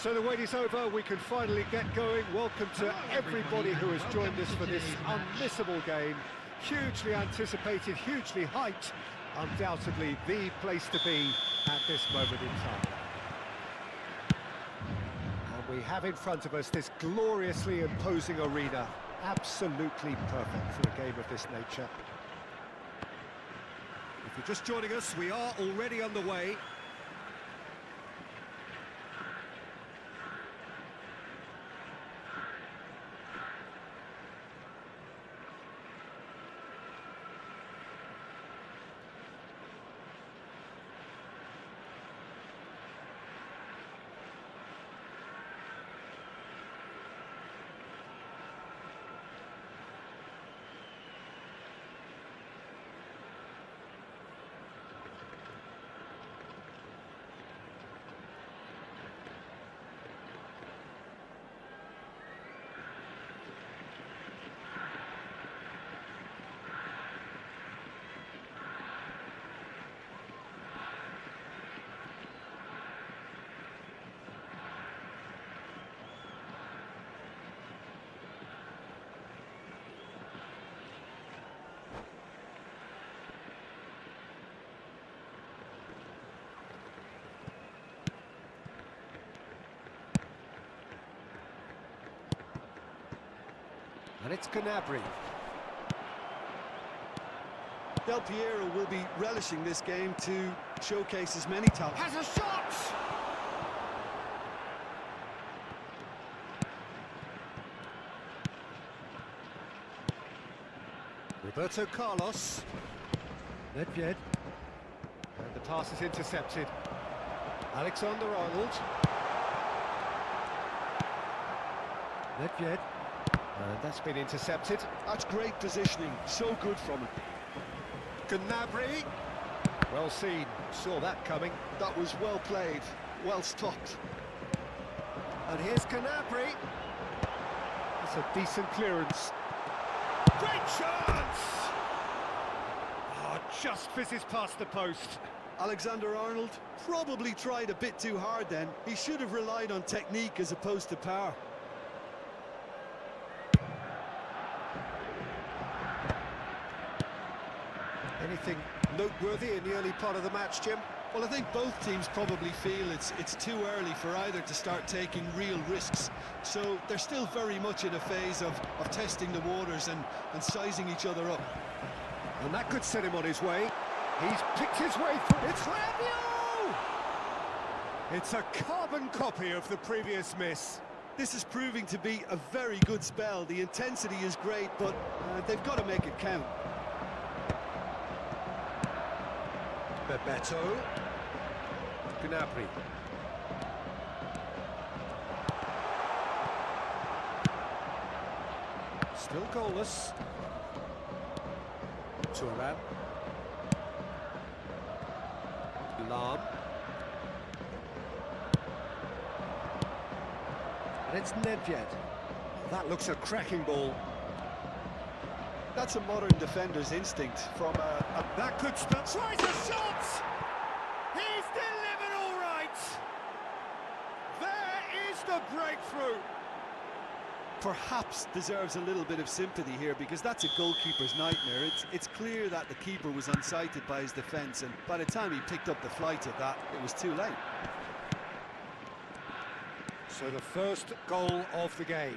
So the wait is over, we can finally get going. Welcome to everybody who has joined us for this unmissable game. Hugely anticipated, hugely hyped. Undoubtedly the place to be at this moment in time. And we have in front of us this gloriously imposing arena. Absolutely perfect for a game of this nature. If you're just joining us, we are already underway. And it's Gnabry. Del Piero will be relishing this game to showcase his many talents. Has a shot! Roberto Carlos. Nedved. And the pass is intercepted. Alexander-Arnold. Nedved. And that's been intercepted. That's great positioning, so good from him. Gnabry. Well seen, saw that coming. That was well played, well stopped. And here's Gnabry. That's a decent clearance. Great chance! Oh, just fizzes past the post. Alexander-Arnold probably tried a bit too hard then. He should have relied on technique as opposed to power. Anything noteworthy in the early part of the match, Jim? Well, I think both teams probably feel it's too early for either to start taking real risks. So they're still very much in a phase of testing the waters and sizing each other up. And that could set him on his way. He's picked his way through. It's Rabiot! It's a carbon copy of the previous miss. This is proving to be a very good spell. The intensity is great, but they've got to make it count. Bebeto. Gnabry. Still goalless. Turan. Lam. And it's Nedved. That looks a cracking ball. That's a modern defender's instinct from that could spell. Tries a shot! He's delivered all right! There is the breakthrough! Perhaps deserves a little bit of sympathy here because that's a goalkeeper's nightmare. It's clear that the keeper was unsighted by his defence, and by the time he picked up the flight of that, it was too late. So the first goal of the game.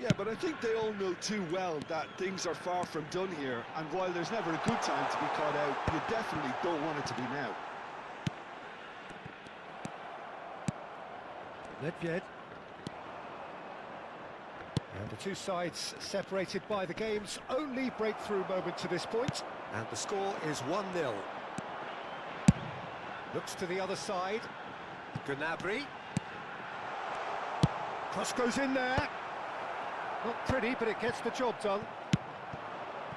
Yeah, but I think they all know too well that things are far from done here, and while there's never a good time to be caught out, you definitely don't want it to be now. Nedved. And the two sides separated by the game's only breakthrough moment to this point. And the score is 1-0. Looks to the other side. Gnabry. Cross goes in there. Not pretty, but it gets the job done.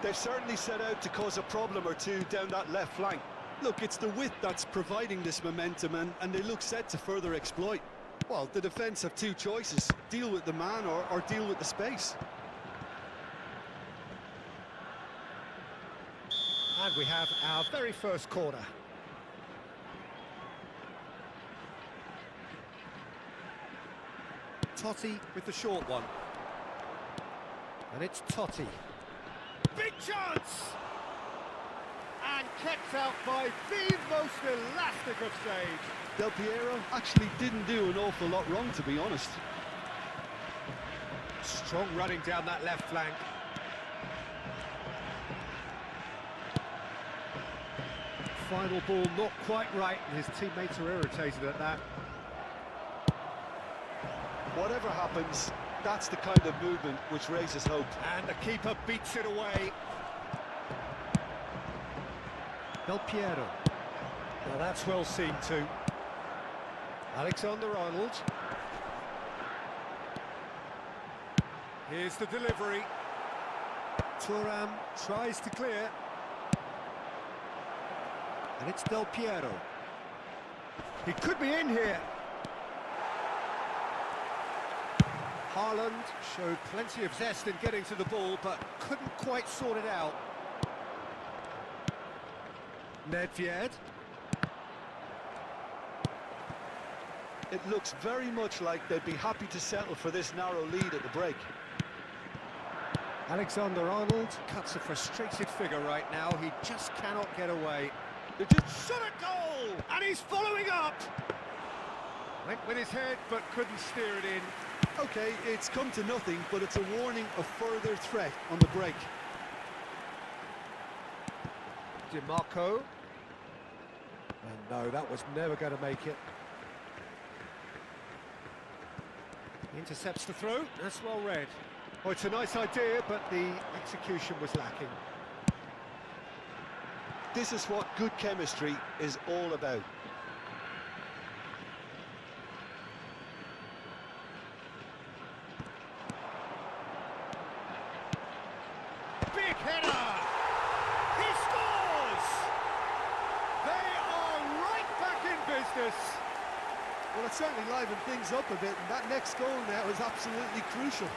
They've certainly set out to cause a problem or two down that left flank. Look, it's the width that's providing this momentum, and they look set to further exploit. Well, the defence have two choices: deal with the man or deal with the space. And we have our very first corner. Totti with the short one. And it's Totti. Big chance! And kept out by the most elastic of saves. Del Piero actually didn't do an awful lot wrong, to be honest. Strong running down that left flank. Final ball not quite right, and his teammates are irritated at that. Whatever happens, that's the kind of movement which raises hope. And the keeper beats it away. Del Piero. Now that's well seen too. Alexander-Arnold. Here's the delivery. Thuram tries to clear. And it's Del Piero. He could be in here. Haaland showed plenty of zest in getting to the ball, but couldn't quite sort it out. Nedved. It looks very much like they'd be happy to settle for this narrow lead at the break. Alexander-Arnold cuts a frustrated figure right now. He just cannot get away. They're just Shot a goal! And he's following up! Went with his head, but couldn't steer it in. okay, it's come to nothing, but it's a warning of further threat on the break. DiMarco. And no, that was never going to make it. He intercepts the throw. That's well read. Oh, it's a nice idea, but the execution was lacking. This is what good chemistry is all about. Big header! He scores! They are right back in business. Well, it certainly livened things up a bit, and that next goal now is absolutely crucial.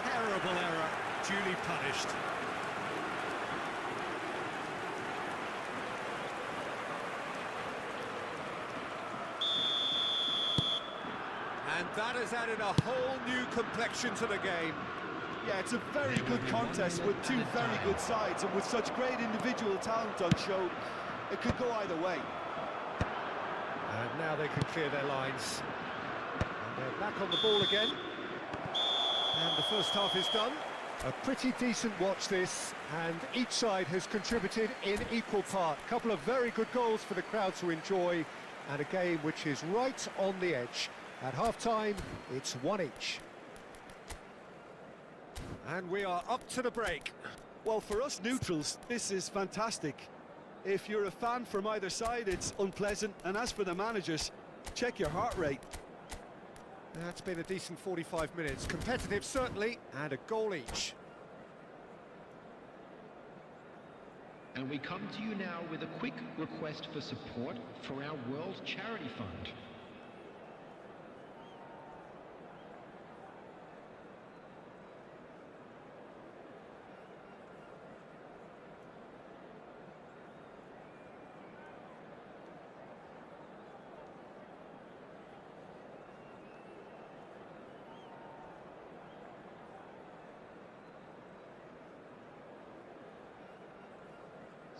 Terrible error, duly punished. And that has added a whole new complexion to the game. Yeah, it's a very good contest with two very good sides, and with such great individual talent on show, it could go either way. And now they can clear their lines. And they're back on the ball again. And the first half is done. A pretty decent watch this, and each side has contributed in equal part. A couple of very good goals for the crowd to enjoy, and a game which is right on the edge. At half-time, it's 1 each. And we are up to the break. Well, for us neutrals, this is fantastic. If you're a fan from either side, it's unpleasant. And as for the managers, check your heart rate. That's been a decent 45 minutes. Competitive, certainly, and a goal each. And we come to you now with a quick request for support for our World Charity Fund.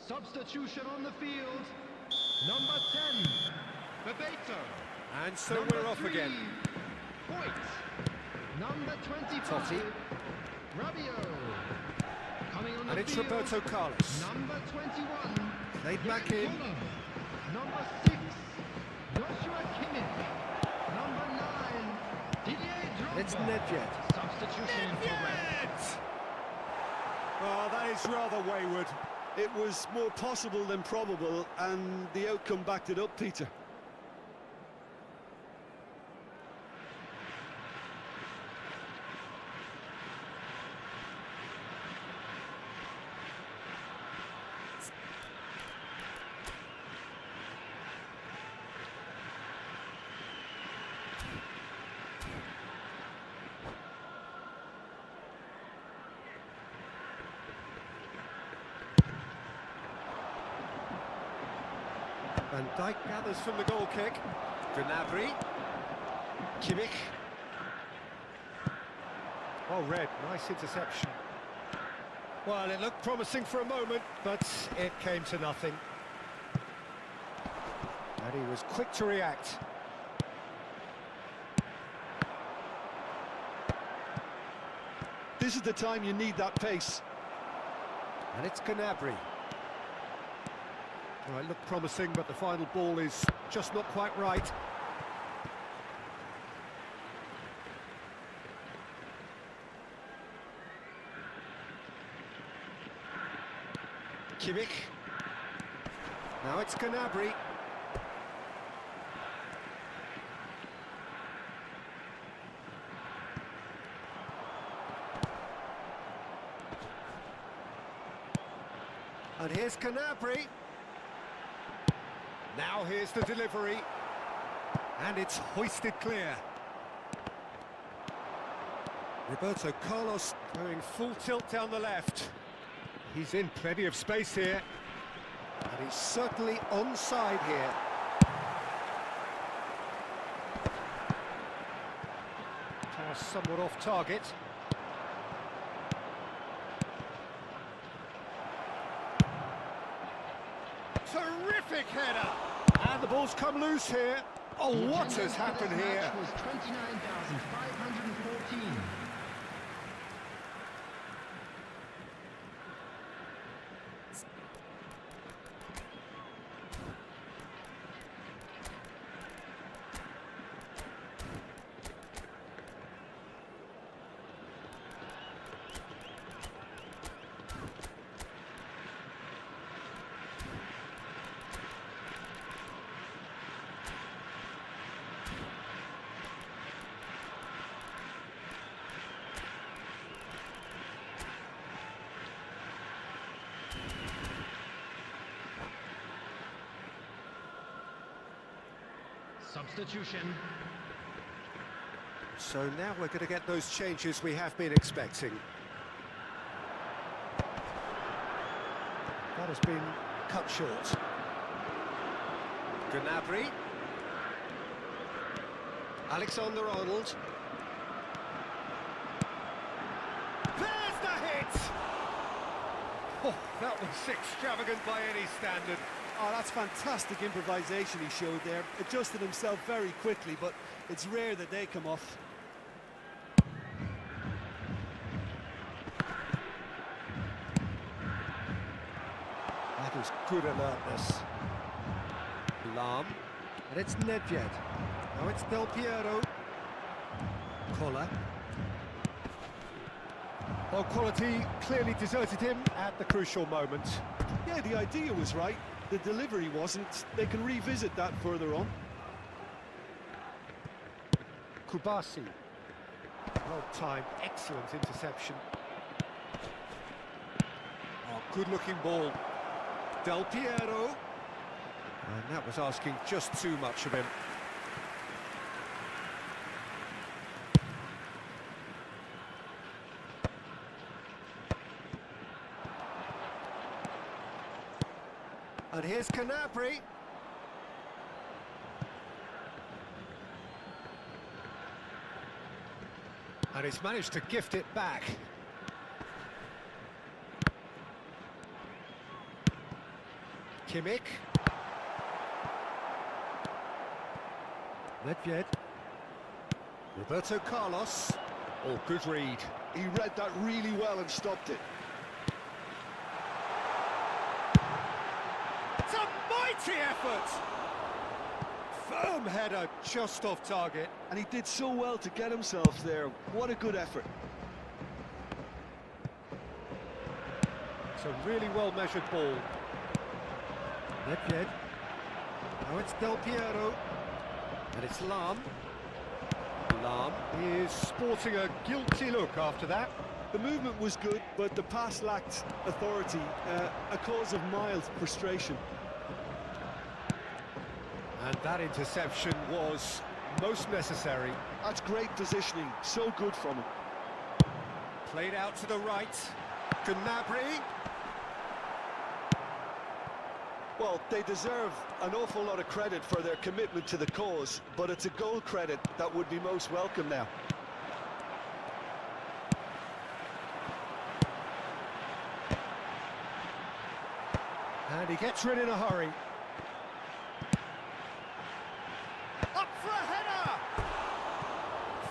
Substitution on the field, number 10, Bebeto. And so Number we're off 3, again. Point. Number 25, Totti. Rabiot. Coming on the And it's field, Roberto Carlos. number 21, Played back in. Fuller. Number 6, Joshua Kimmich. Number 9, Didier Drogba. It's Nedved. Substitution in progress. Oh, that is rather wayward. It was more possible than probable, and the outcome backed it up, Peter. Bantai gathers from the goal kick. Gnabry. Gimang. Well read, nice interception. Well, it looked promising for a moment, but it came to nothing. And he was quick to react. This is the time you need that pace. And it's Gnabry. Well, it looked promising, but the final ball is just not quite right. Gimang. Now it's Gnabry. And here's Gnabry. Now here's the delivery. And it's hoisted clear. Roberto Carlos going full tilt down the left. He's in plenty of space here. And he's certainly onside here. Pass somewhat off target. Terrific header! And the ball's come loose here. Oh, what has happened here? Was 29,514. Substitution. So now we're going to get those changes we have been expecting. That has been cut short. Gnabry. Alexander-Arnold. There's the hit! Oh, that was extravagant by any standard. Oh, that's fantastic improvisation he showed there. Adjusted himself very quickly, but it's rare that they come off. That is good alertness. Lahm. And it's Nedved. Now it's Del Piero. Koller. Well, quality clearly deserted him at the crucial moment. Yeah, the idea was right. The delivery wasn't. They can revisit that further on. Kubasi. Well timed, excellent interception. Oh, good-looking ball. Del Piero. And that was asking just too much of him. And here's Gnabry. And he's managed to gift it back. Gimang. Nedved. Roberto Carlos. Oh, good read. He read that really well and stopped it. It's a mighty effort! Firm header just off target. And he did so well to get himself there. What a good effort. It's a really well-measured ball. Nedved. Now it's Del Piero. And it's Lahm. Lahm is sporting a guilty look after that. The movement was good, but the pass lacked authority, a cause of mild frustration. And that interception was most necessary. That's great positioning, so good from him. Played out to the right. Gnabry. Well, they deserve an awful lot of credit for their commitment to the cause, but it's a goal credit that would be most welcome now. And he gets rid in a hurry. Up for a header!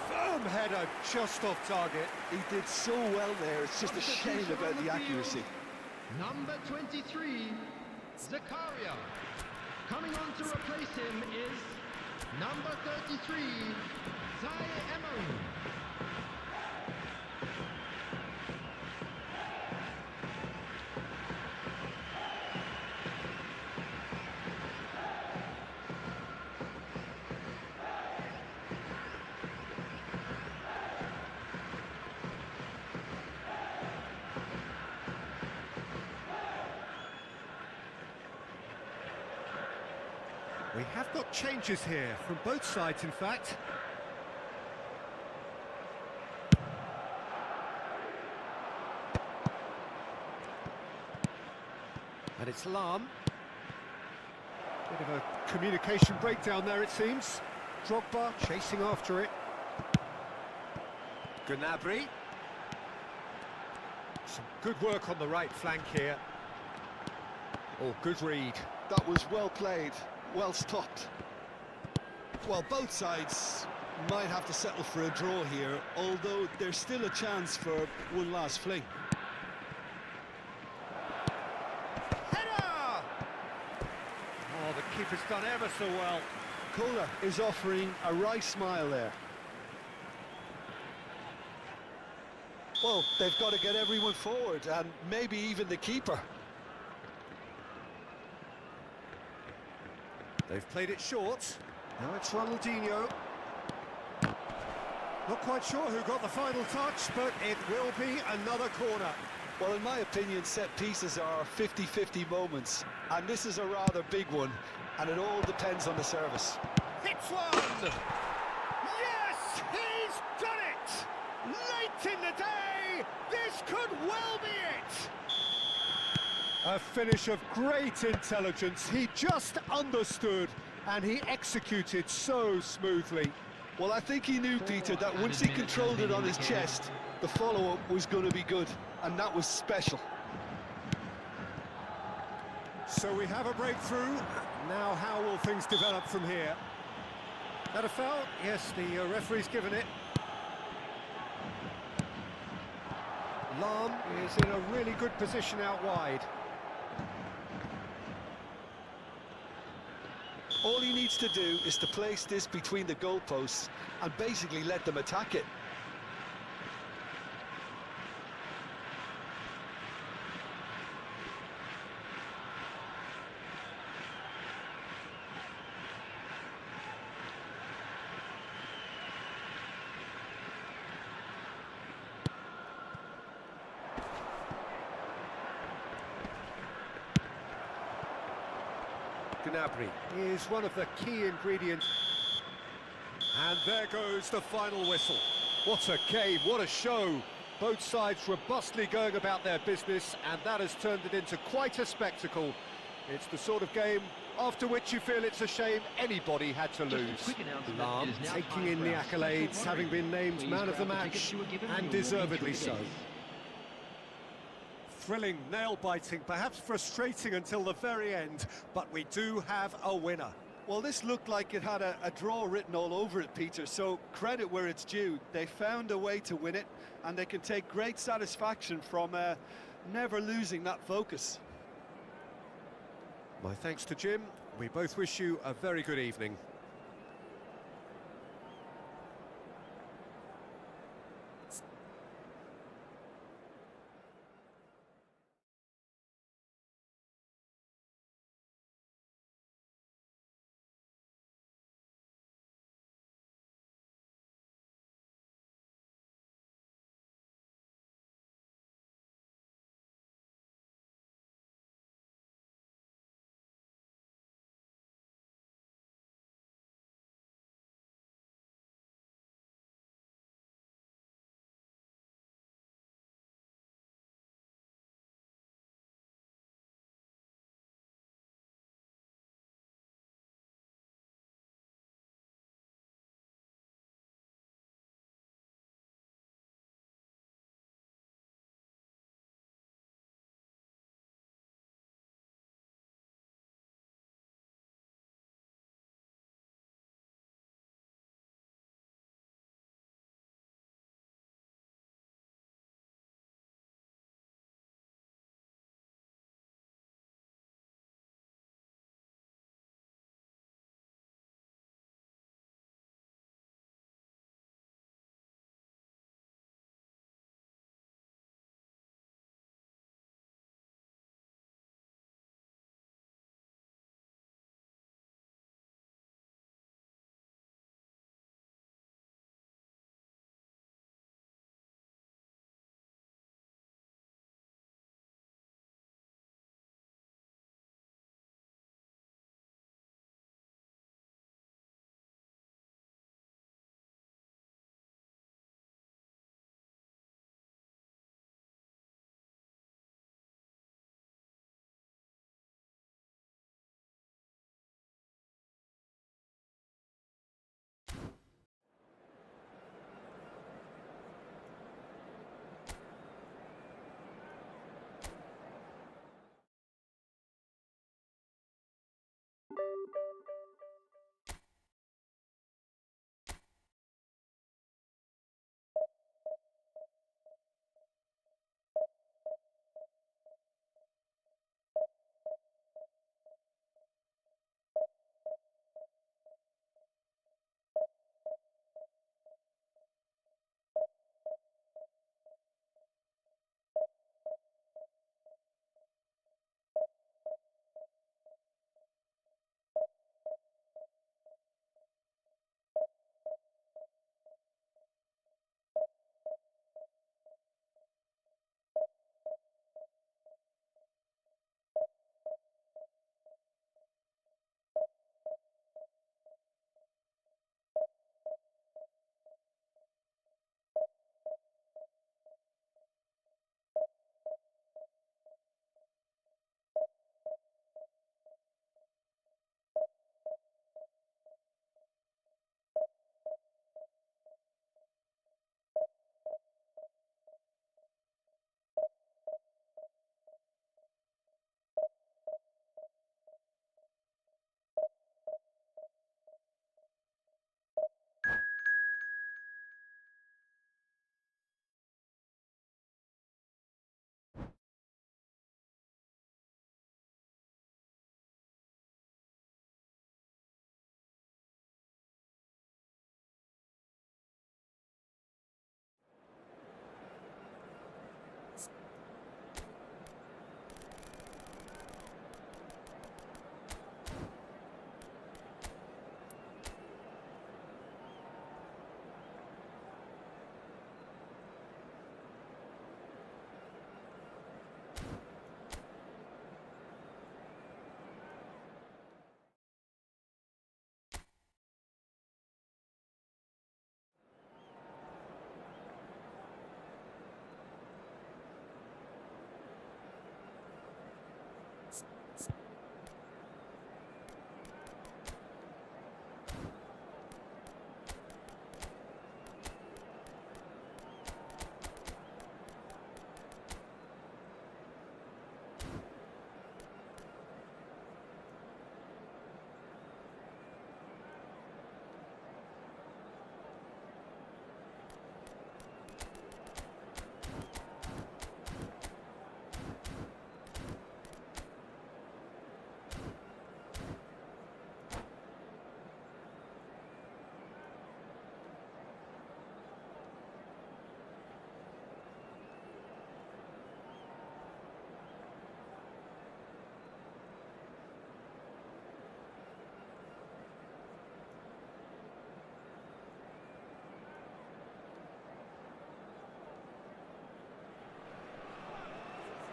Firm header, just off target. He did so well there, it's just a shame about the accuracy. Number 23, Zakaria. Coming on to replace him is number 33, Zaire Emery. We have got changes here, from both sides in fact. And it's Lam. Bit of a communication breakdown there it seems. Drogba chasing after it. Gnabry. Some good work on the right flank here. Oh, good read. That was well played. Well stopped. Well, both sides might have to settle for a draw here, although there's still a chance for one last fling. Header! Oh, the keeper's done ever so well. Kohler is offering a wry smile there. Well, they've got to get everyone forward, and maybe even the keeper. They've played it short. Now it's Ronaldinho. Not quite sure who got the final touch, but it will be another corner. Well, in my opinion, set pieces are 50-50 moments, and this is a rather big one, and it all depends on the service. Hits one! Yes, he's done it! Late in the day, this could well be it! A finish of great intelligence. He just understood and he executed so smoothly. Well, I think he knew, Peter, that once he controlled it on his chest, the follow-up was going to be good, and that was special. So we have a breakthrough. Now how will things develop from here? That a foul? Yes, the referee's given it. Lam is in a really good position out wide. All he needs to do is to place this between the goalposts and basically let them attack it. Gnabry is one of the key ingredients. And there goes the final whistle. What a game, what a show. Both sides robustly going about their business, and that has turned it into quite a spectacle. It's the sort of game after which you feel it's a shame anybody had to lose. Lam taking in the accolades, having been named man of the match, and deservedly so. Thrilling, nail-biting, perhaps frustrating until the very end, but we do have a winner. Well, this looked like it had a draw written all over it, Peter, so credit where it's due. They found a way to win it, and they can take great satisfaction from never losing that focus. My thanks to Jim. We both wish you a very good evening.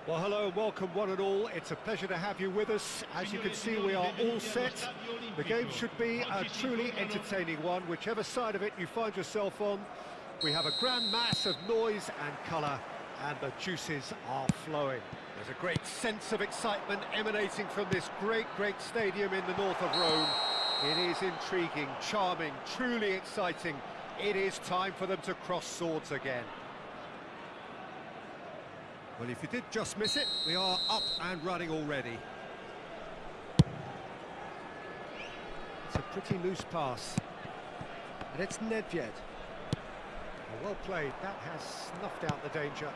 Well, hello and welcome one and all. It's a pleasure to have you with us. As you can see, we are all set. The game should be a truly entertaining one, whichever side of it you find yourself on. We have a grand mass of noise and colour, and the juices are flowing. There's a great sense of excitement emanating from this great stadium in the north of Rome. It is intriguing, charming, truly exciting. It is time for them to cross swords again. Well, if you did just miss it, we are up and running already. It's a pretty loose pass. And it's Nedved. Well played, that has snuffed out the danger.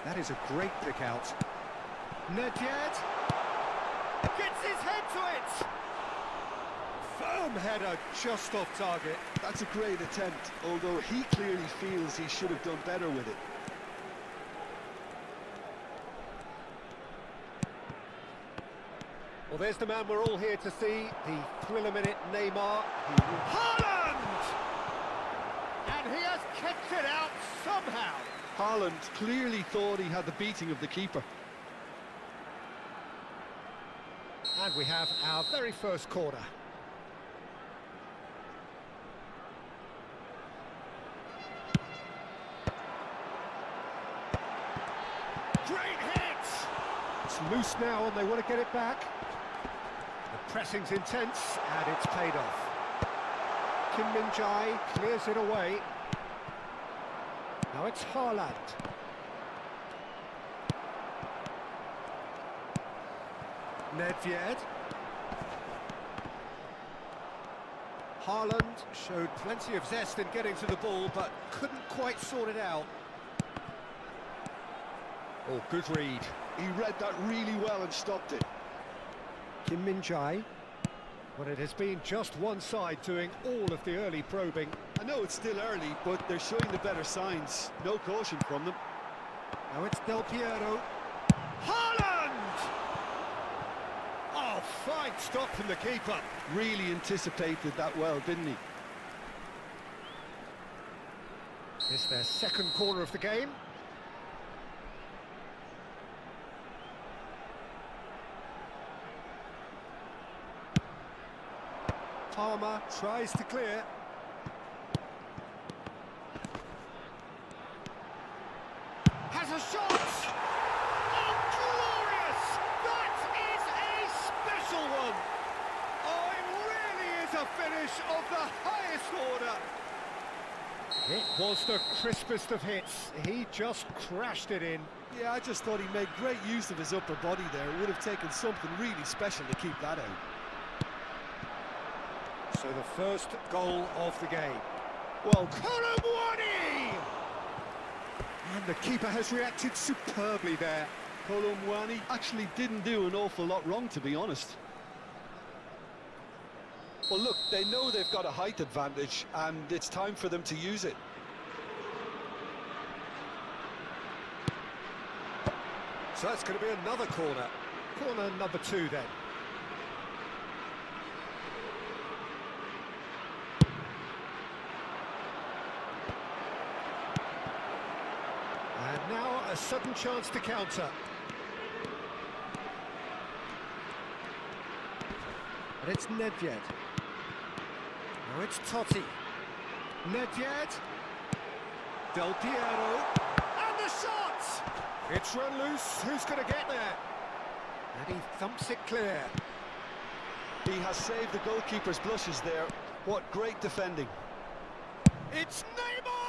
That is a great pick out. Nedved gets his head to it! Firm header just off target. That's a great attempt, although he clearly feels he should have done better with it. Well, there's the man we're all here to see, the thriller-minute Neymar. Haaland! And he has kept it out somehow. Haaland clearly thought he had the beating of the keeper. And we have our very first corner. Great hit! It's loose now and they want to get it back. The pressing's intense and it's paid off. Gimang clears it away. Now it's Haaland. Nedved. Haaland showed plenty of zest in getting to the ball, but couldn't quite sort it out. Oh, good read. He read that really well and stopped it. Gimang. Well, it has been just one side doing all of the early probing. I know it's still early, but they're showing the better signs. No caution from them. Now it's Del Piero. Haaland! Oh, fine stop from the keeper. Really anticipated that well, didn't he? It's their second corner of the game. Palmer tries to clear. Has a shot! Oh, glorious! That is a special one! Oh, it really is a finish of the highest order! It was the crispest of hits. He just crashed it in. Yeah, I just thought he made great use of his upper body there. It would have taken something really special to keep that out. So the first goal of the game. Well, Colomwani! And the keeper has reacted superbly there. Colomwani actually didn't do an awful lot wrong, to be honest. Well, look, they know they've got a height advantage, and it's time for them to use it. So that's going to be another corner. Corner number 2 then. And now a sudden chance to counter. And it's Nedved. Now it's Totti. Nedved. Del Piero. And the shot! It's run loose. Who's going to get there? And he thumps it clear. He has saved the goalkeeper's blushes there. What great defending. It's Neymar!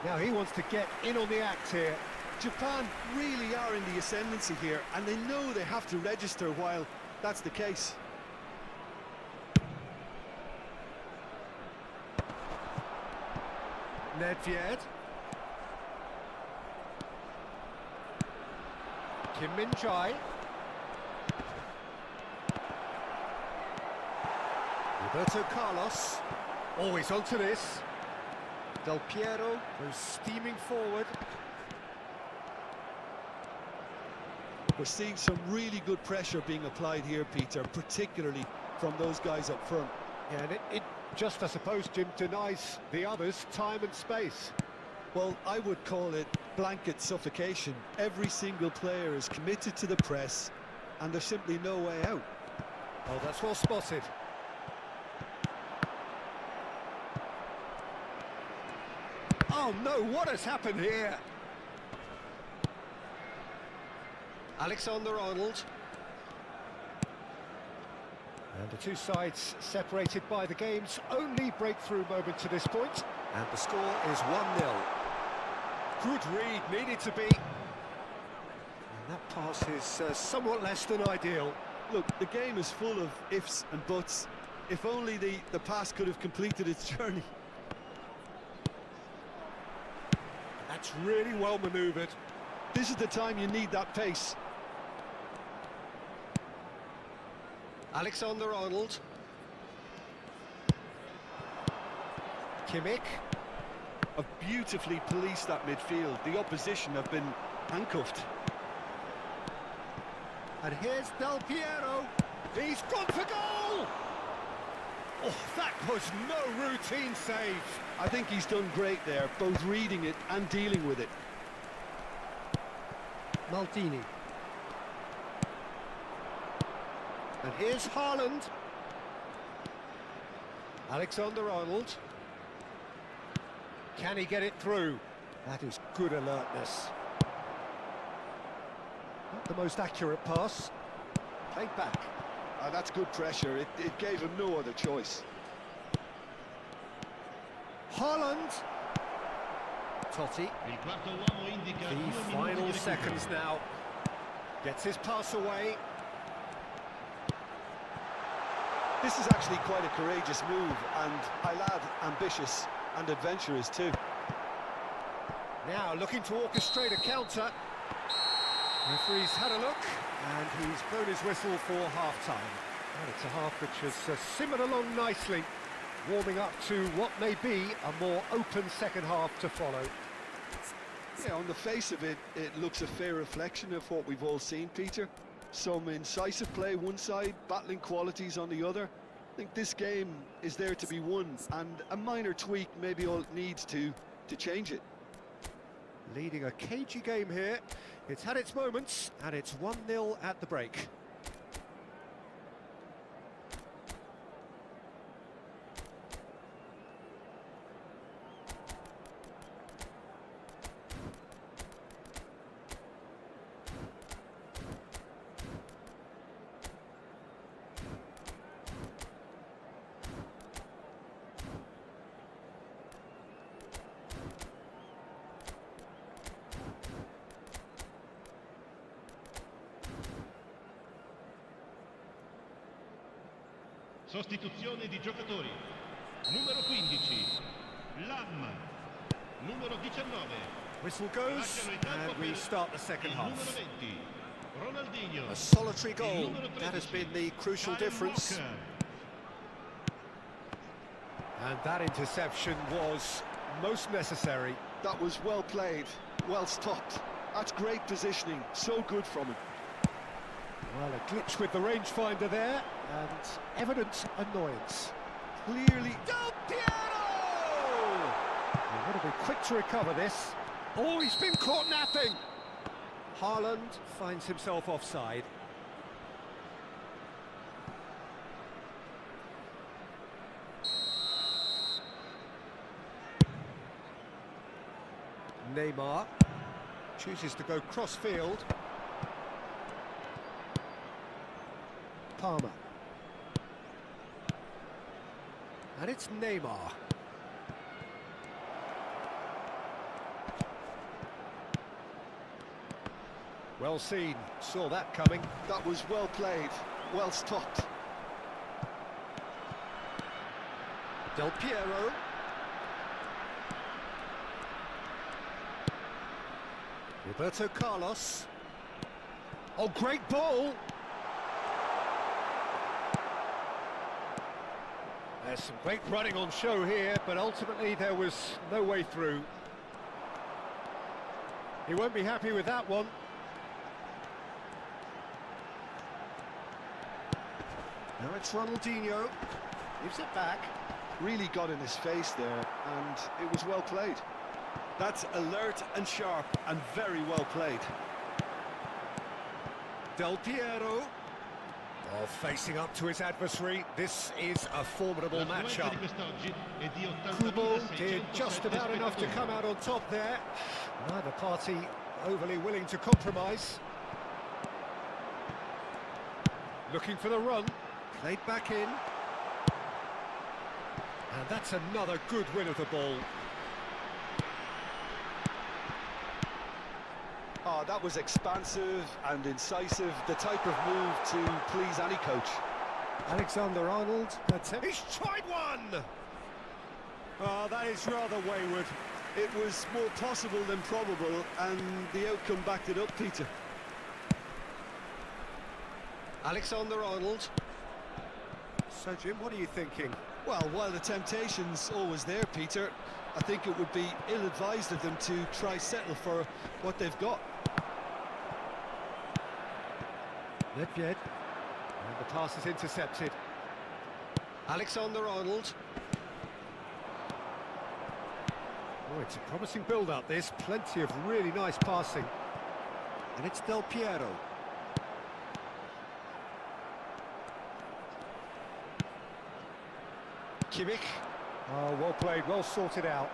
Now he wants to get in on the act here. Japan really are in the ascendancy here, and they know they have to register while that's the case. Nedved. Gimang. Roberto Carlos. Always onto this. Del Piero goes steaming forward. We're seeing some really good pressure being applied here, Peter, particularly from those guys up front. Yeah, and it just, I suppose, Jim, denies the others time and space. Well, I would call it blanket suffocation. Every single player is committed to the press, and there's simply no way out. Oh, that's well spotted. Oh no, what has happened here? Alexander-Arnold. And the two sides separated by the game's only breakthrough moment to this point. And the score is 1-0. Good read, needed to be. And that pass is somewhat less than ideal. Look, the game is full of ifs and buts. If only the pass could have completed its journey. That's really well manoeuvred. This is the time you need that pace. Alexander-Arnold. Kimmich. Have beautifully policed that midfield. The opposition have been handcuffed. And here's Del Piero. He's gone for goal! Oh, that was no routine save. I think he's done great there, both reading it and dealing with it. Maldini. And here's Haaland. Alexander-Arnold. Can he get it through? That is good alertness. Not the most accurate pass. Played back. That's good pressure. It gave him no other choice. Haaland. Totti. The final seconds now. Gets his pass away. This is actually quite a courageous move, and I lad ambitious and adventurous too. Now looking to orchestrate a counter. Referee's had a look, and he's blown his whistle for half-time. And it's a half which has simmered along nicely, warming up to what may be a more open second half to follow. Yeah, on the face of it, it looks a fair reflection of what we've all seen, Peter. Some incisive play one side, battling qualities on the other. I think this game is there to be won, and a minor tweak maybe all it needs to change it. Leading a cagey game here. It's had its moments, and it's 1-0 at the break. Sostituzione di giocatori. Numero 15, Lam. Numero 19. Whistle goes, and we start the second half. Numero 20, Ronaldinho. A solitary goal, that has been the crucial difference. And that interception was most necessary. That was well played, well stopped. That's great positioning, so good from him. Well, a glitch with the rangefinder there, and evident annoyance. Clearly... Del Piero! You've got to be quick to recover this. Oh, he's been caught napping! Haaland finds himself offside. Neymar chooses to go cross-field. Palmer. And it's Neymar. Well seen, saw that coming. That was well played, well stopped. Del Piero. Roberto Carlos. Oh, great ball! There's some great running on show here, but ultimately there was no way through. He won't be happy with that one. Now it's Ronaldinho. Gives it back. Really got in his face there, and it was well played. That's alert and sharp and very well played. Del Piero. Oh, facing up to his adversary. This is a formidable matchup. Kubo did just about enough to come out on top there. Neither party overly willing to compromise. Looking for the run. Played back in. And that's another good win of the ball. Oh, that was expansive and incisive, the type of move to please any coach. Alexander-Arnold, he's tried one! Oh, that is rather wayward. It was more possible than probable, and the outcome backed it up, Peter. Alexander-Arnold. So, Jim, what are you thinking? Well, while the temptation's always there, Peter, I think it would be ill-advised of them to try settle for what they've got. Nedved. And the pass is intercepted. Alexander-Arnold. Oh, it's a promising build-up, this. Plenty of really nice passing. And it's Del Piero. Kimmich. Oh, well played, well sorted out.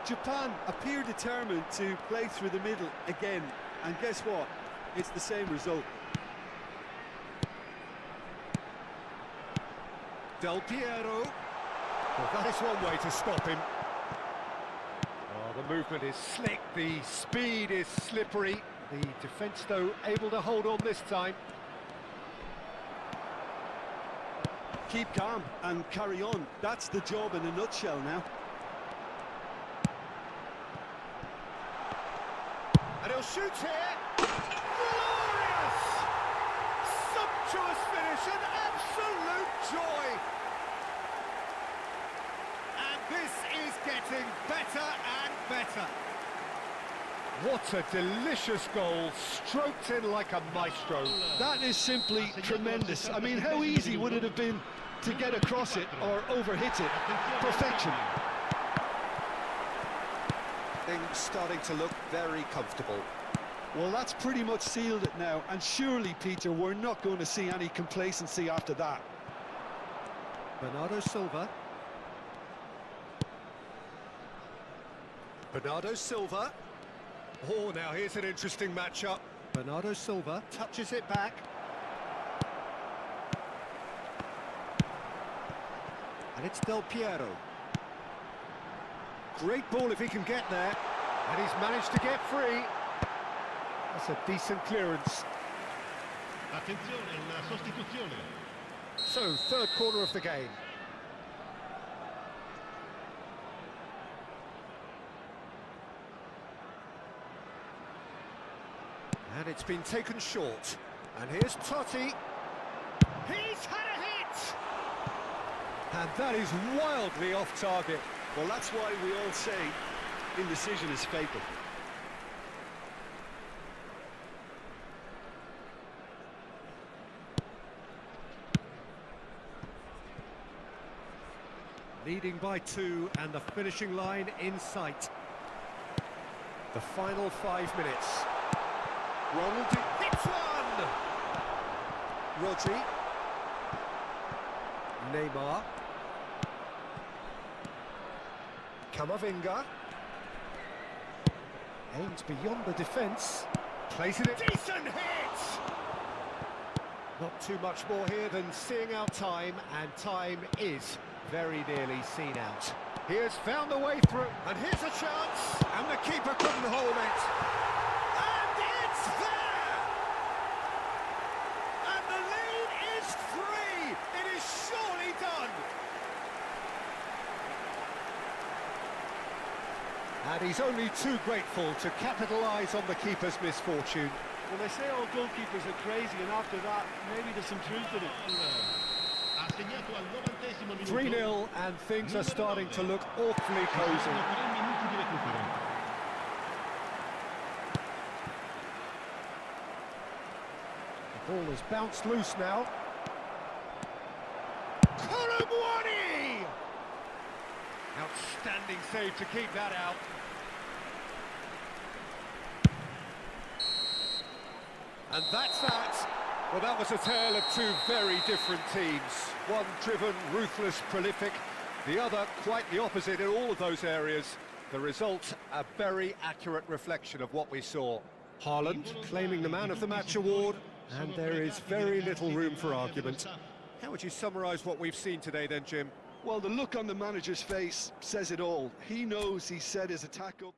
Japan appear determined to play through the middle again, and guess what? It's the same result. Del Piero. Well, that is one way to stop him. Oh, the movement is slick, the speed is slippery. The defence, though, able to hold on this time. Keep calm and carry on. That's the job in a nutshell now. And he'll shoot here. Glorious! Sumptuous finish, an absolute joy. And this is getting better and better. What a delicious goal, stroked in like a maestro. That is simply tremendous. I mean, how easy would it have been to get across it or overhit it? Perfection. Things starting to look very comfortable. Well, that's pretty much sealed it now, and surely, Peter, we're not going to see any complacency after that. Bernardo Silva. Bernardo Silva. Oh, now here's an interesting matchup. Bernardo Silva touches it back. And it's Del Piero. Great ball if he can get there. And he's managed to get free. That's a decent clearance. Attenzione, una sostituzione. So, third quarter of the game. And it's been taken short. And here's Totti. He's had a hit! And that is wildly off target. Well, that's why we all say indecision is fatal. Leading by 2 and the finishing line in sight. The final 5 minutes. Ronald hits one! Rodri. Neymar. Camavinga. Aims beyond the defence. Plays it a decent hit! Not too much more here than seeing out time, and time is very nearly seen out. He has found the way through, and here's a chance, and the keeper couldn't hold it. And it's there! And the lead is 3! It is surely done! And he's only too grateful to capitalise on the keeper's misfortune. Well, they say all goalkeepers are crazy, and after that, maybe there's some truth in it. 3-0, and things are starting to look awfully cosy. The ball has bounced loose now. Outstanding Outstanding save to keep that out. And that's that. Well, that was a tale of two very different teams. One driven, ruthless, prolific. The other quite the opposite in all of those areas. The result, a very accurate reflection of what we saw. Haaland claiming the Man of the Match award, and there is very little room for argument. How would you summarise what we've seen today then, Jim? Well, the look on the manager's face says it all. He knows he set his attack up.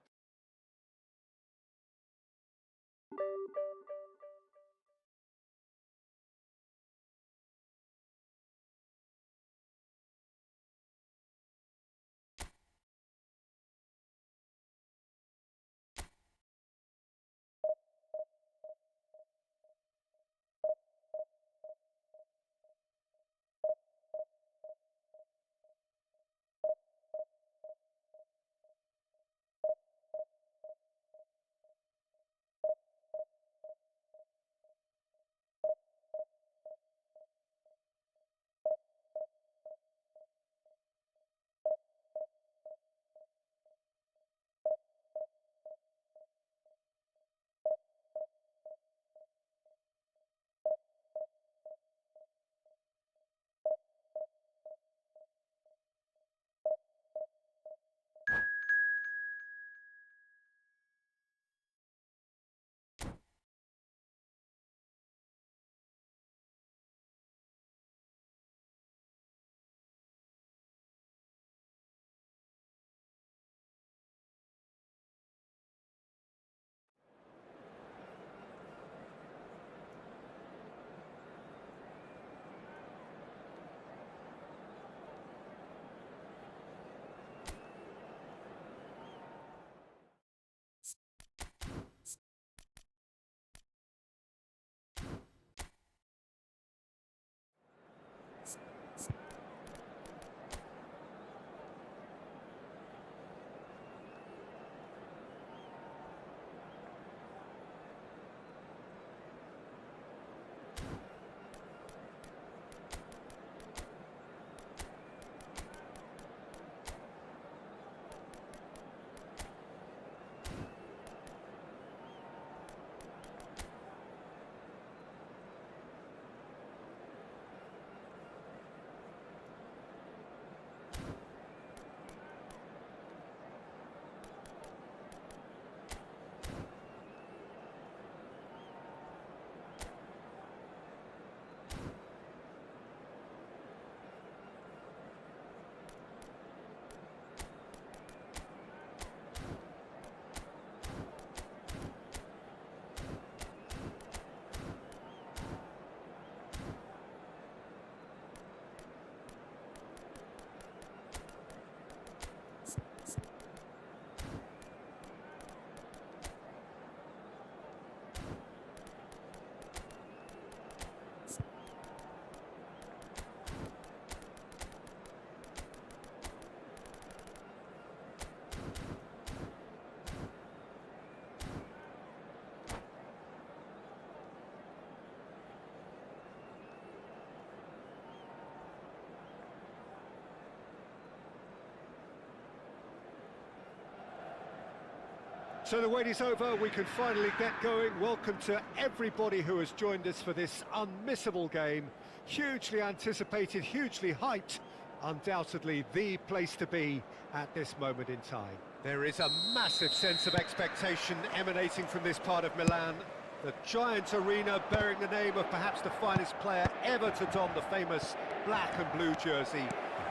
So the wait is over, we can finally get going. Welcome to everybody who has joined us for this unmissable game. Hugely anticipated, hugely hyped. Undoubtedly the place to be at this moment in time. There is a massive sense of expectation emanating from this part of Milan. The giant arena bearing the name of perhaps the finest player ever to don the famous black and blue jersey.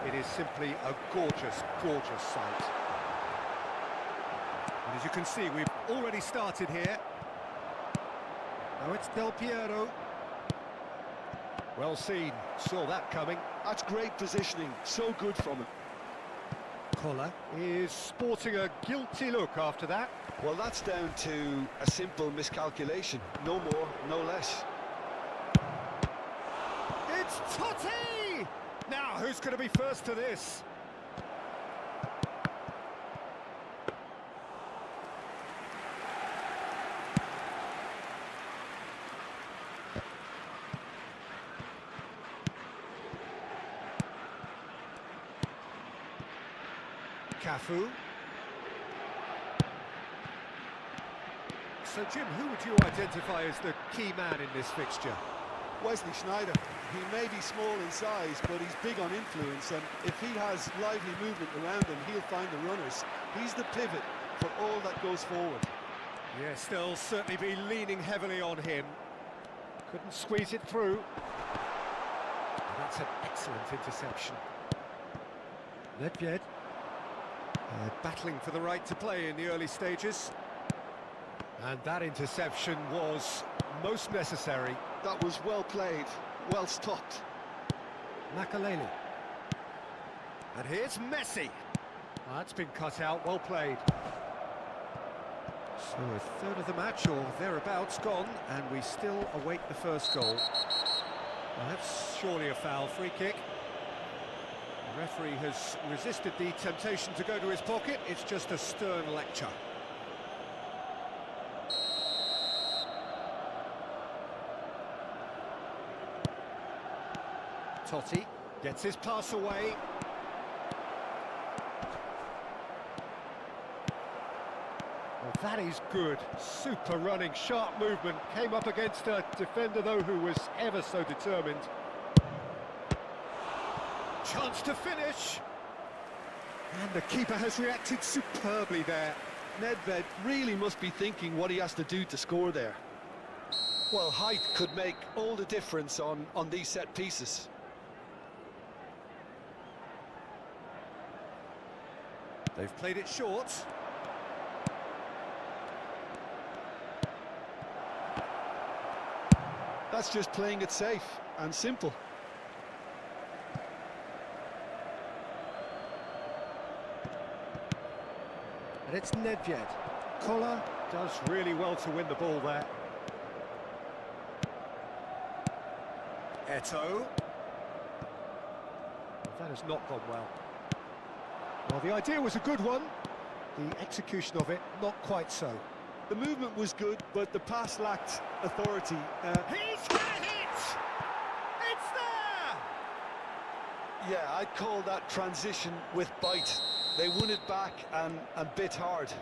It is simply a gorgeous, gorgeous sight. And as you can see, we've already started here. Now it's Del Piero. Well seen, saw that coming. That's great positioning, so good from him. Koller is sporting a guilty look after that. Well, that's down to a simple miscalculation. No more, no less. It's Totti! Now, who's going to be first to this? Cafu. So, Jim, who would you identify as the key man in this fixture? Wesley Sneijder. He may be small in size, but he's big on influence, and if he has lively movement around him, he'll find the runners. He's the pivot for all that goes forward. Yes, they'll certainly be leaning heavily on him. Couldn't squeeze it through. That's an excellent interception. Nedved. Battling for the right to play in the early stages. And that interception was most necessary. That was well played, well stopped. Makaleli. And here's Messi. That's been cut out, well played. So a third of the match, or thereabouts, gone, and we still await the first goal. Well, that's surely a foul, free kick. The referee has resisted the temptation to go to his pocket. It's just a stern lecture. Totti gets his pass away. Well, that is good. Super running, sharp movement. Came up against a defender, though, who was ever so determined. Chance to finish. And the keeper has reacted superbly there. Nedved really must be thinking what he has to do to score there. Well, height could make all the difference on these set pieces. They've played it short. That's just playing it safe and simple. And it's Nedved. Koller does really well to win the ball there. Eto'o. That has not gone well. Well, the idea was a good one. The execution of it, not quite so. The movement was good, but the pass lacked authority. He's had it! It's there! Yeah, I'd call that transition with bite. They won it back and bit hard.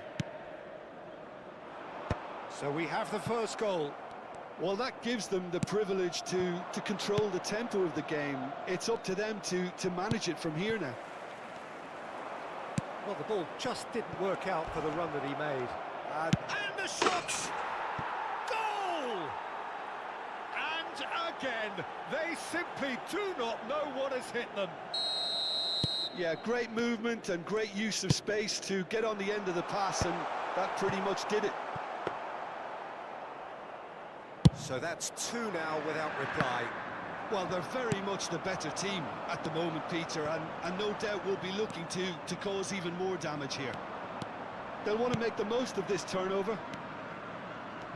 So we have the first goal. Well, that gives them the privilege to control the tempo of the game. It's up to them to manage it from here now. Well, the ball just didn't work out for the run that he made. And the shot! Goal! And again, they simply do not know what has hit them. Yeah, great movement and great use of space to get on the end of the pass, and that pretty much did it. So that's two now without reply. Well, they're very much the better team at the moment, Peter, and no doubt will be looking to cause even more damage here. They'll want to make the most of this turnover.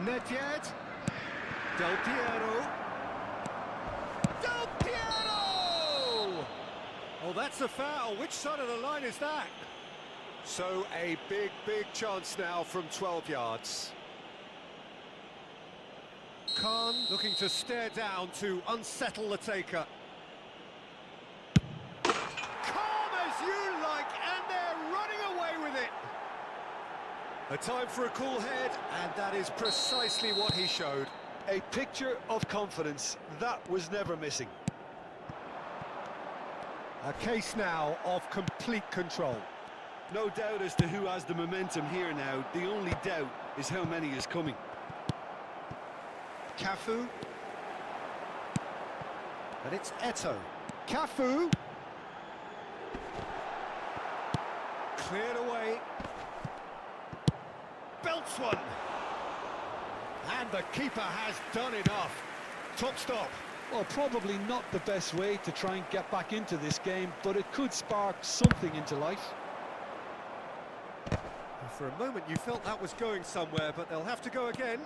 Nedved. Del Piero. Del Piero! Oh, that's a foul. Which side of the line is that? So a big, big chance now from 12 yards. Khan looking to stare down to unsettle the taker. Calm as you like, and they're running away with it. A time for a cool head, and that is precisely what he showed. A picture of confidence, that was never missing. A case now of complete control. No doubt as to who has the momentum here now. The only doubt is how many is coming. Cafu. And it's Eto'o. Cafu. Cleared away. Belts one. And the keeper has done enough. Top stop. Well, probably not the best way to try and get back into this game, but it could spark something into life. For a moment you felt that was going somewhere, but they'll have to go again.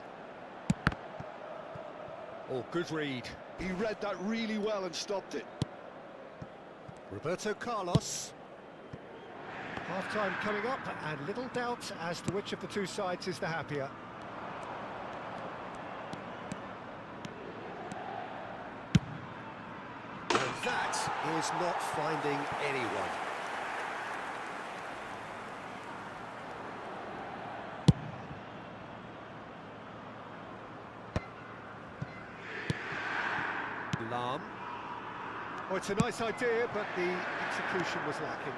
Oh, good read. He read that really well and stopped it. Roberto Carlos. Half-time coming up, and little doubt as to which of the two sides is the happier. And that is not finding anyone. Lam. Oh, it's a nice idea, but the execution was lacking.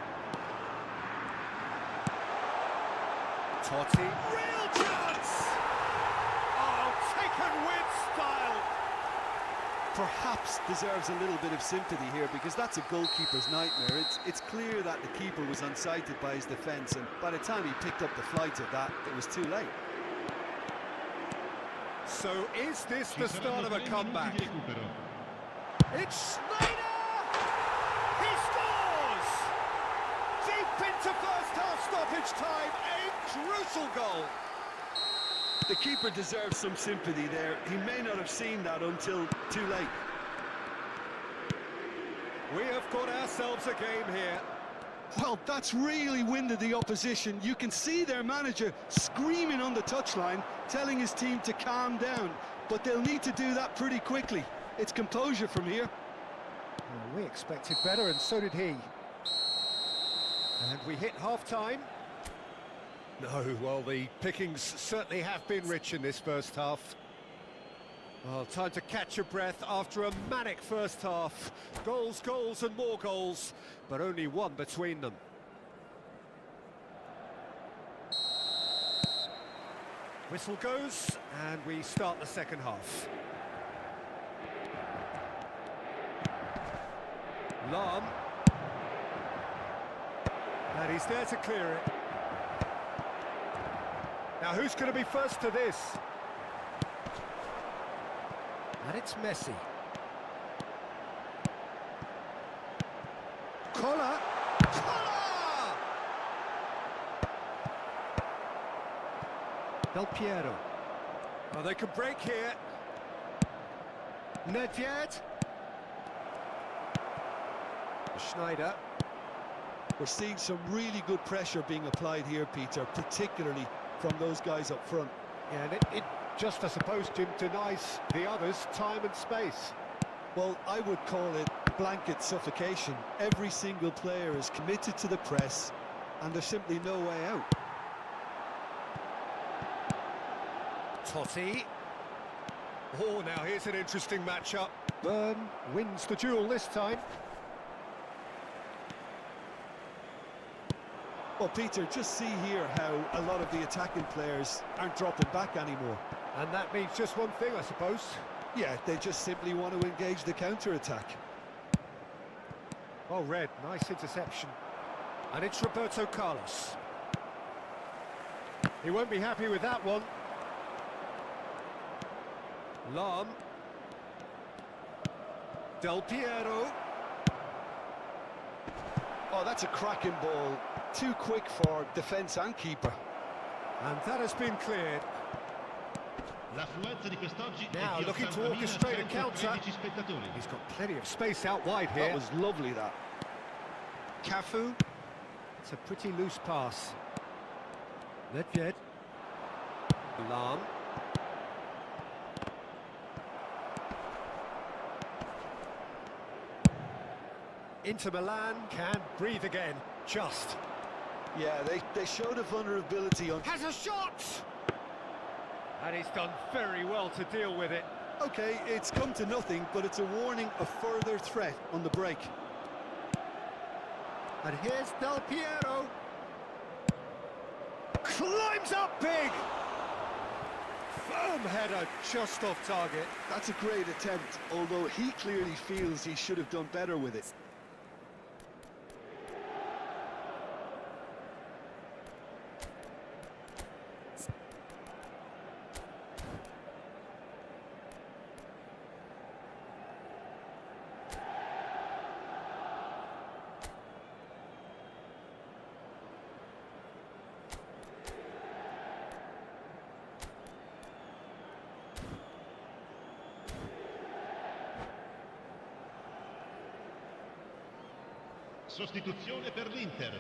Totti. Real chance! Oh, taken with style! Perhaps deserves a little bit of sympathy here, because that's a goalkeeper's nightmare. It's clear that the keeper was unsighted by his defence, and by the time he picked up the flight of that, it was too late. So is this the start of a comeback? It's Snyder! He scores! Deep into first half stoppage time, a crucial goal. The keeper deserves some sympathy there. He may not have seen that until too late. We have got ourselves a game here. Well, that's really winded the opposition. You can see their manager screaming on the touchline, telling his team to calm down. But they'll need to do that pretty quickly. It's composure from here. Well, we expected better, and so did he. And we hit half-time. No, well, the pickings certainly have been rich in this first half. Well, time to catch your breath after a manic first half. Goals, goals and more goals, but only one between them. Whistle goes, and we start the second half. Lam. And he's there to clear it. Now, who's going to be first to this? And it's Messi. Collar! Collar! Del Piero. Oh, they can break here. Nedved. Schneider. We're seeing some really good pressure being applied here, Peter, particularly from those guys up front. Yeah, and it just, I suppose, Jim, denies the others time and space. Well, I would call it blanket suffocation. Every single player is committed to the press, and there's simply no way out. Totti. Oh, now here's an interesting matchup. Byrne wins the duel this time. Well, Peter, just see here how a lot of the attacking players aren't dropping back anymore. And that means just one thing, I suppose. Yeah, they just simply want to engage the counter-attack. Oh, Red, nice interception. And it's Roberto Carlos. He won't be happy with that one. Lam. Del Piero. Oh, that's a cracking ball. Too quick for defence and keeper. And that has been cleared. Now looking to orchestrate a counter. He's got plenty of space out wide here. That was lovely, that. Cafu. It's a pretty loose pass. Nedved. Lam. Inter Milan can breathe again. Just. Yeah, they showed a vulnerability on... Has a shot! And he's done very well to deal with it. OK, it's come to nothing, but it's a warning of further threat on the break. And here's Del Piero. Climbs up big! Firm header just off target. That's a great attempt, although he clearly feels he should have done better with it. Sostituzione per l'Inter.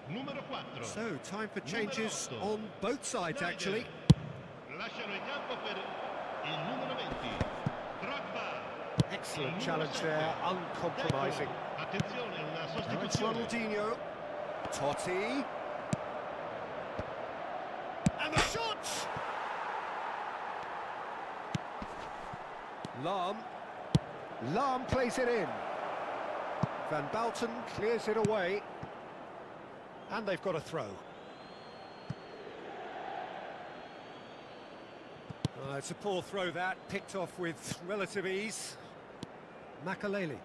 Numero 4. So, time for changes on both sides, actually. Lasciano il campo per il numero 20. Drogba. Excellent challenge there, uncompromising. Attenzione, una Now it's sostituzione. Ronaldinho. Totti. And the shot! Lam. Lahm plays it in. Van Bouten clears it away. And they've got a throw. It's a poor throw that, picked off with relative ease. Makaleli.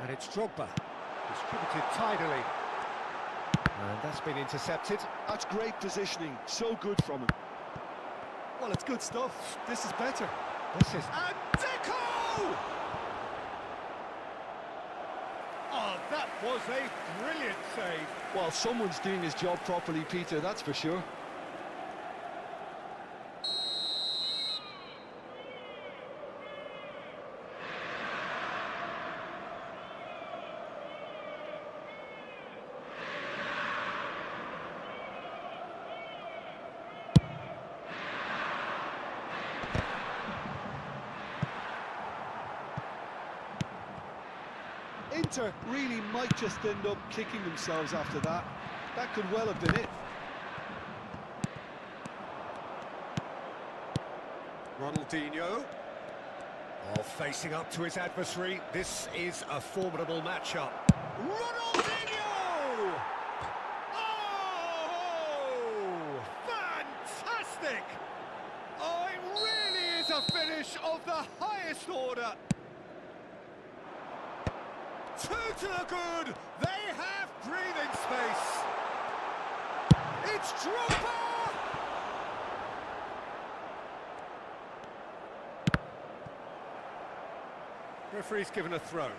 And it's Drogba. Distributed tidily. And that's been intercepted. That's great positioning, so good from him. Well, it's good stuff. This is better. This is... And Deco! Oh, that was a brilliant save. Well, someone's doing his job properly, Peter, that's for sure. Inter really might just end up kicking themselves after that. That could well have been it. Ronaldinho. Oh, facing up to his adversary. This is a formidable matchup. Ronaldinho! Oh! Fantastic! Oh, it really is a finish of the highest order. Two to the good. They have breathing space. It's Drogba! Referee's given a throw.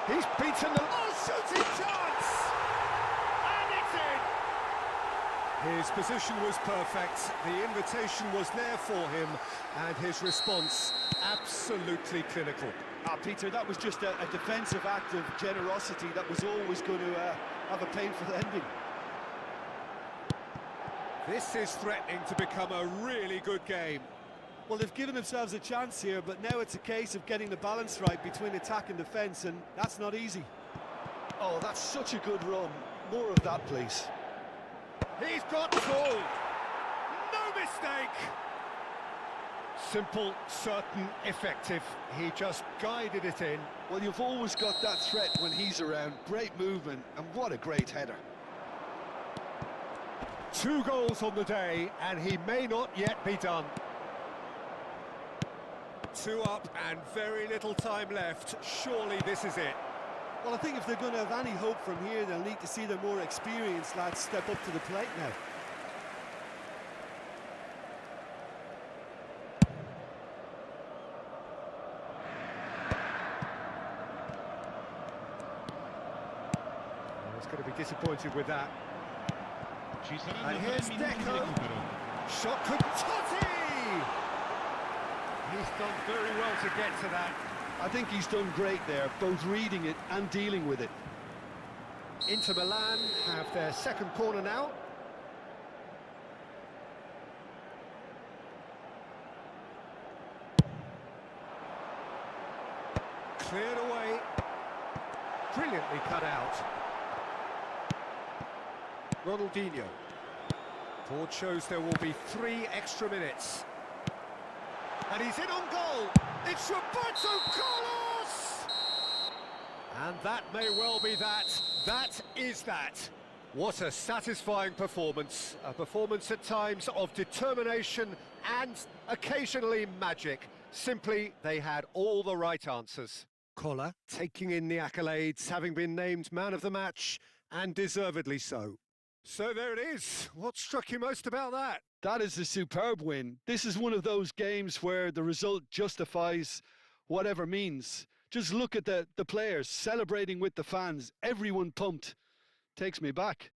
He's beaten the... Oh, shooting chance! And it's in! His position was perfect, the invitation was there for him, and his response absolutely clinical. Peter, that was just a defensive act of generosity that was always going to have a painful ending. This is threatening to become a really good game. Well, they've given themselves a chance here, but now it's a case of getting the balance right between attack and defence, and that's not easy. Oh, that's such a good run. More of that, please. He's got goal! No mistake! Simple, certain, effective. He just guided it in. Well, you've always got that threat when he's around. Great movement, and what a great header. 2 goals on the day, and he may not yet be done. 2 up and very little time left. Surely this is it. Well, I think if they're going to have any hope from here, they'll need to see their more experienced lads step up to the plate now. He's going to be disappointed with that. And here's Deco. Shot could... Totti! He's done very well to get to that. I think he's done great there, both reading it and dealing with it. Inter Milan have their second corner now. Cleared away. Brilliantly cut out. Ronaldinho. Board shows there will be 3 extra minutes. And he's in on goal. It's Roberto Carlos! And that may well be that. That is that. What a satisfying performance. A performance at times of determination and occasionally magic. Simply, they had all the right answers. Koller taking in the accolades, having been named man of the match, and deservedly so. So there it is. What struck you most about that? That is a superb win. This is one of those games where the result justifies whatever means. Just look at the players celebrating with the fans. Everyone pumped. Takes me back.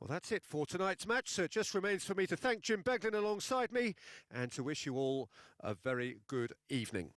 Well, that's it for tonight's match. So it just remains for me to thank Jim Beglin alongside me and to wish you all a very good evening.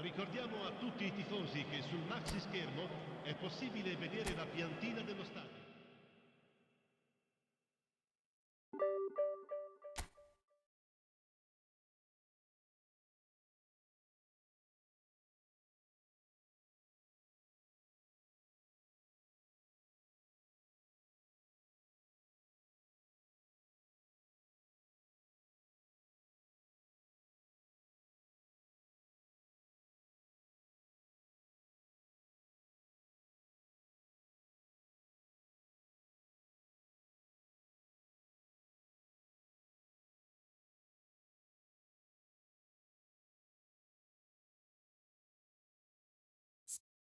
Ricordiamo a tutti i tifosi che sul maxi schermo è possibile vedere la piantata